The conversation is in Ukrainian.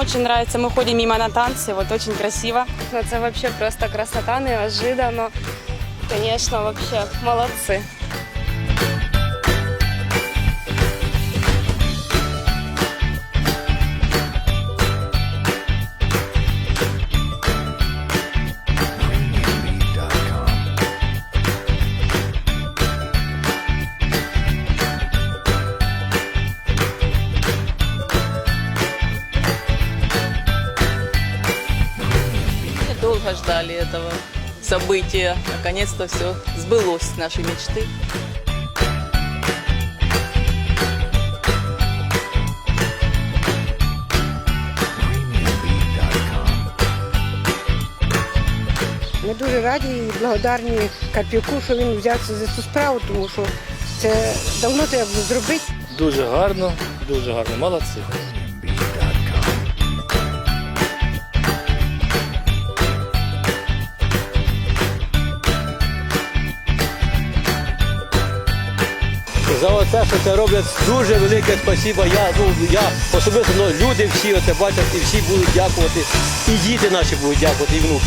очень нравится. Мы ходим мимо на танцы, вот очень красиво. Это вообще просто красота, неожиданно. Конечно, вообще молодцы. Долго ждали этого события. Наконец-то все сбылось, наши мечты. Ми дуже раді і благодарні Карпюку, що він взявся за цю справу, тому що це давно треба було зробити. Дуже гарно, молодці. За оце, що це роблять, дуже велике спасибо. Я особисто, люди всі оце бачать і всі будуть дякувати. І діти наші будуть дякувати, і внуки.